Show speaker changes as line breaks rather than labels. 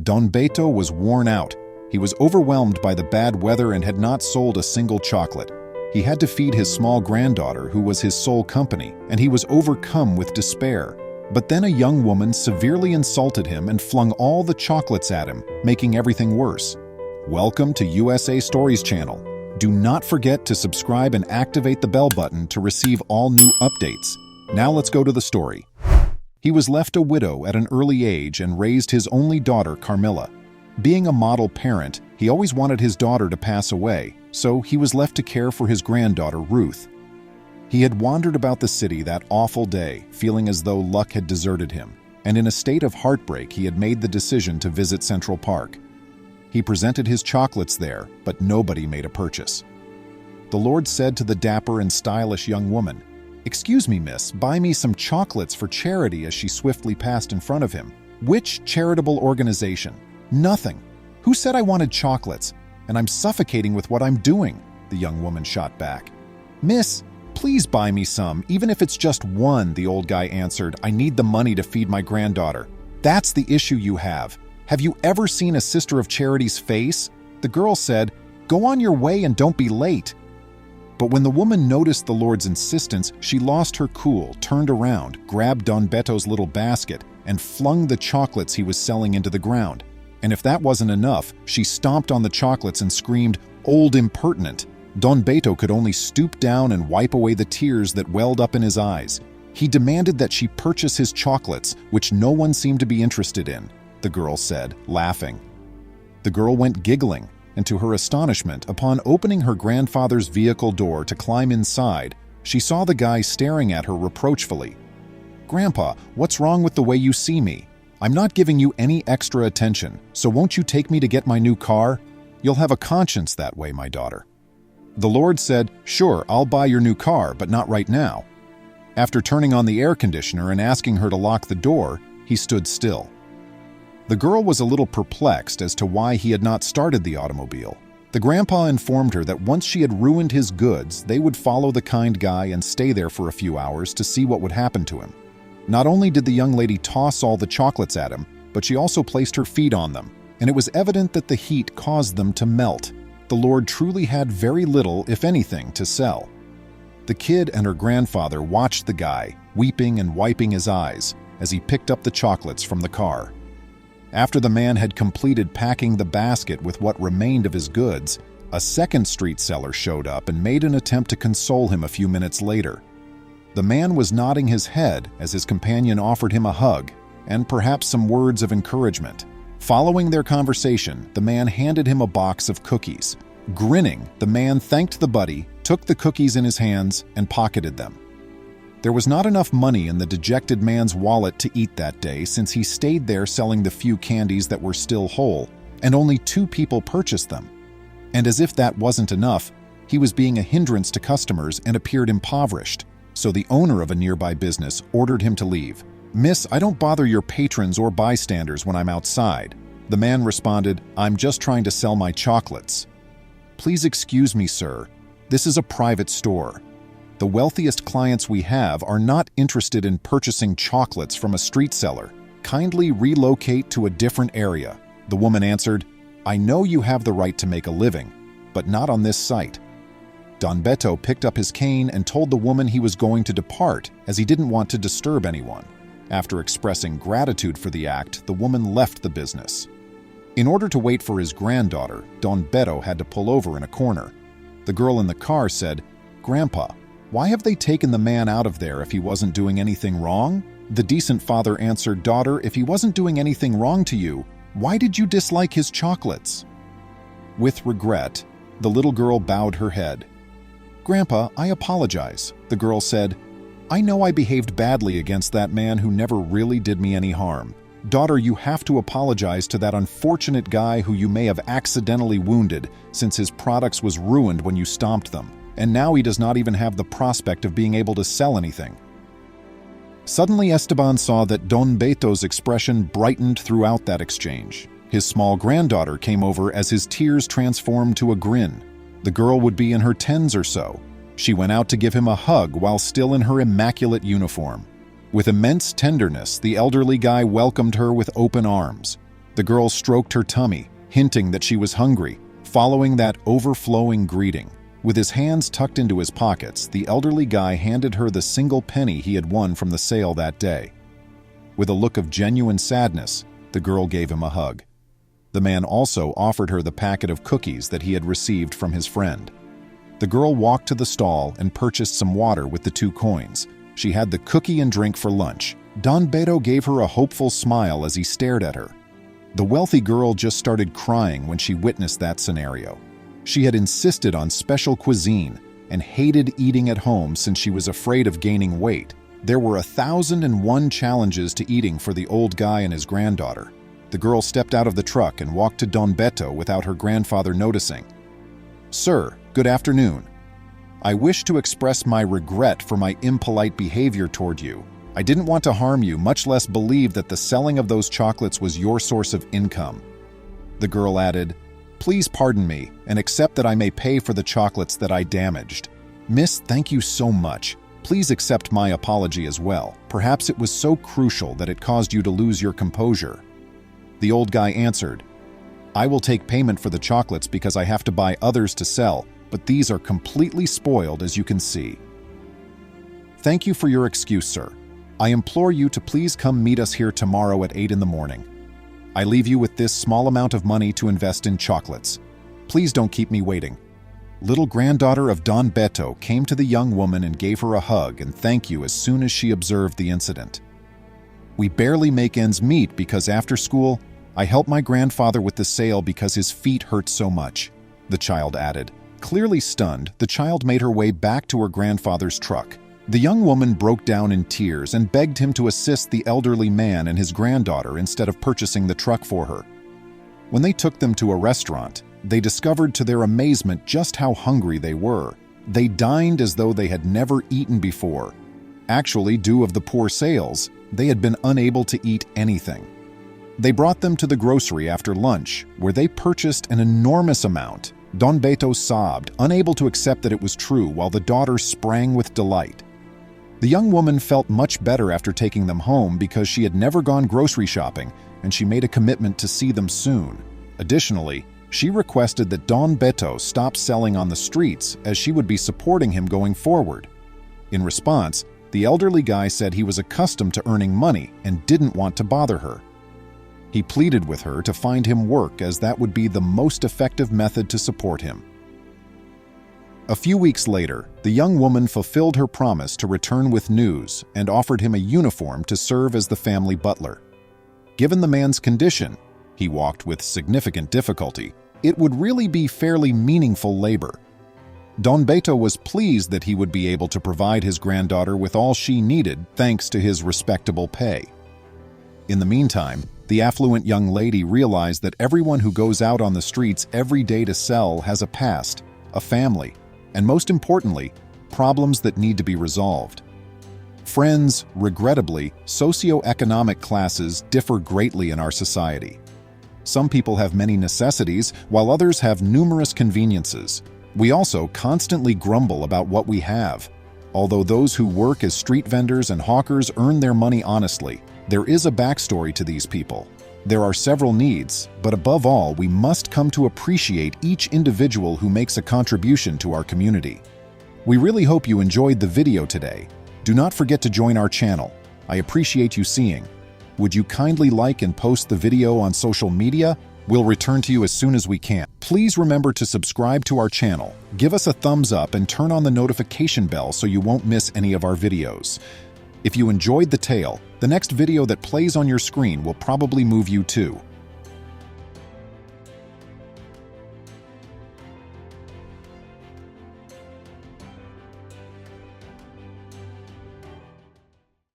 Don Beto was worn out. He was overwhelmed by the bad weather and had not sold a single chocolate. He had to feed his small granddaughter, who was his sole company, and he was overcome with despair. But then a young woman severely insulted him and flung all the chocolates at him, making everything worse. Welcome to USA Stories channel. Do not forget to subscribe and activate the bell button to receive all new updates. Now let's go to the story. He was left a widow at an early age and raised his only daughter, Carmilla. Being a model parent, he always wanted his daughter to pass away, so he was left to care for his granddaughter, Ruth. He had wandered about the city that awful day, feeling as though luck had deserted him, and in a state of heartbreak he had made the decision to visit Central Park. He presented his chocolates there, but nobody made a purchase. The Lord said to the dapper and stylish young woman, "Excuse me, miss, buy me some chocolates for charity," as she swiftly passed in front of him. "Which charitable organization? Nothing. Who said I wanted chocolates? And I'm suffocating with what I'm doing," the young woman shot back. "Miss, please buy me some, even if it's just one," the old guy answered. "I need the money to feed my granddaughter." "That's the issue you have. Have you ever seen a Sister of Charity's face?" The girl said, "Go on your way and don't be late." But when the woman noticed the Lord's insistence, she lost her cool, turned around, grabbed Don Beto's little basket, and flung the chocolates he was selling into the ground. And if that wasn't enough, she stomped on the chocolates and screamed, "Old impertinent!" Don Beto could only stoop down and wipe away the tears that welled up in his eyes. He demanded that she purchase his chocolates, which no one seemed to be interested in, the girl said, laughing. The girl went giggling, and to her astonishment, upon opening her grandfather's vehicle door to climb inside, she saw the guy staring at her reproachfully. "Grandpa, what's wrong with the way you see me? I'm not giving you any extra attention, so won't you take me to get my new car? You'll have a conscience that way, my daughter." The Lord said, "Sure, I'll buy your new car, but not right now." After turning on the air conditioner and asking her to lock the door, he stood still. The girl was a little perplexed as to why he had not started the automobile. The grandpa informed her that once she had ruined his goods, they would follow the kind guy and stay there for a few hours to see what would happen to him. Not only did the young lady toss all the chocolates at him, but she also placed her feet on them, and it was evident that the heat caused them to melt. The Lord truly had very little, if anything, to sell. The kid and her grandfather watched the guy, weeping and wiping his eyes, as he picked up the chocolates from the car. After the man had completed packing the basket with what remained of his goods, a second street seller showed up and made an attempt to console him a few minutes later. The man was nodding his head as his companion offered him a hug and perhaps some words of encouragement. Following their conversation, the man handed him a box of cookies. Grinning, the man thanked the buddy, took the cookies in his hands, and pocketed them. There was not enough money in the dejected man's wallet to eat that day, since he stayed there selling the few candies that were still whole, and only 2 people purchased them. And as if that wasn't enough, he was being a hindrance to customers and appeared impoverished, so the owner of a nearby business ordered him to leave. "Miss, I don't bother your patrons or bystanders when I'm outside." The man responded, "I'm just trying to sell my chocolates." "Please excuse me, sir. This is a private store. The wealthiest clients we have are not interested in purchasing chocolates from a street seller. Kindly relocate to a different area." The woman answered, "I know you have the right to make a living, but not on this site." Don Beto picked up his cane and told the woman he was going to depart, as he didn't want to disturb anyone. After expressing gratitude for the act, the woman left the business. In order to wait for his granddaughter, Don Beto had to pull over in a corner. The girl in the car said, "Grandpa, why have they taken the man out of there if he wasn't doing anything wrong?" The decent father answered, "Daughter, if he wasn't doing anything wrong to you, why did you dislike his chocolates?" With regret, the little girl bowed her head. "Grandpa, I apologize," the girl said. "I know I behaved badly against that man who never really did me any harm. Daughter, you have to apologize to that unfortunate guy who you may have accidentally wounded, since his products was ruined when you stomped them, and now he does not even have the prospect of being able to sell anything." Suddenly Esteban saw that Don Beto's expression brightened throughout that exchange. His small granddaughter came over as his tears transformed to a grin. The girl would be in her 10s or so. She went out to give him a hug while still in her immaculate uniform. With immense tenderness, the elderly guy welcomed her with open arms. The girl stroked her tummy, hinting that she was hungry, following that overflowing greeting. With his hands tucked into his pockets, the elderly guy handed her the single penny he had won from the sale that day. With a look of genuine sadness, the girl gave him a hug. The man also offered her the packet of cookies that he had received from his friend. The girl walked to the stall and purchased some water with the 2 coins. She had the cookie and drink for lunch. Don Beto gave her a hopeful smile as he stared at her. The wealthy girl just started crying when she witnessed that scenario. She had insisted on special cuisine and hated eating at home since she was afraid of gaining weight. There were 1,001 challenges to eating for the old guy and his granddaughter. The girl stepped out of the truck and walked to Don Beto without her grandfather noticing. "Sir, good afternoon. I wish to express my regret for my impolite behavior toward you. I didn't want to harm you, much less believe that the selling of those chocolates was your source of income." The girl added, "Please pardon me and accept that I may pay for the chocolates that I damaged. Miss, thank you so much. Please accept my apology as well. Perhaps it was so crucial that it caused you to lose your composure." The old guy answered, "I will take payment for the chocolates because I have to buy others to sell, but these are completely spoiled, as you can see." "Thank you for your excuse, sir. I implore you to please come meet us here tomorrow at 8 in the morning. I leave you with this small amount of money to invest in chocolates. Please don't keep me waiting." Little granddaughter of Don Beto came to the young woman and gave her a hug and thank you as soon as she observed the incident. "We barely make ends meet because after school, I help my grandfather with the sale because his feet hurt so much," the child added. Clearly stunned, the child made her way back to her grandfather's truck. The young woman broke down in tears and begged him to assist the elderly man and his granddaughter instead of purchasing the truck for her. When they took them to a restaurant, they discovered to their amazement just how hungry they were. They dined as though they had never eaten before. Actually, due to the poor sales, they had been unable to eat anything. They brought them to the grocery after lunch, where they purchased an enormous amount. Don Beto sobbed, unable to accept that it was true, while the daughter sprang with delight. The young woman felt much better after taking them home because she had never gone grocery shopping, and she made a commitment to see them soon. Additionally, she requested that Don Beto stop selling on the streets as she would be supporting him going forward. In response, the elderly guy said he was accustomed to earning money and didn't want to bother her. He pleaded with her to find him work as that would be the most effective method to support him. A few weeks later, the young woman fulfilled her promise to return with news and offered him a uniform to serve as the family butler. Given the man's condition, he walked with significant difficulty, it would really be fairly meaningful labor. Don Beto was pleased that he would be able to provide his granddaughter with all she needed thanks to his respectable pay. In the meantime, the affluent young lady realized that everyone who goes out on the streets every day to sell has a past, a family, and most importantly, problems that need to be resolved. Friends, regrettably, socioeconomic classes differ greatly in our society. Some people have many necessities, while others have numerous conveniences. We also constantly grumble about what we have. Although those who work as street vendors and hawkers earn their money honestly, there is a backstory to these people. There are several needs, but above all, we must come to appreciate each individual who makes a contribution to our community. We really hope you enjoyed the video today. Do not forget to join our channel. I appreciate you seeing. Would you kindly like and post the video on social media? We'll return to you as soon as we can. Please remember to subscribe to our channel, give us a thumbs up, and turn on the notification bell so you won't miss any of our videos. If you enjoyed the tale, the next video that plays on your screen will probably move you too.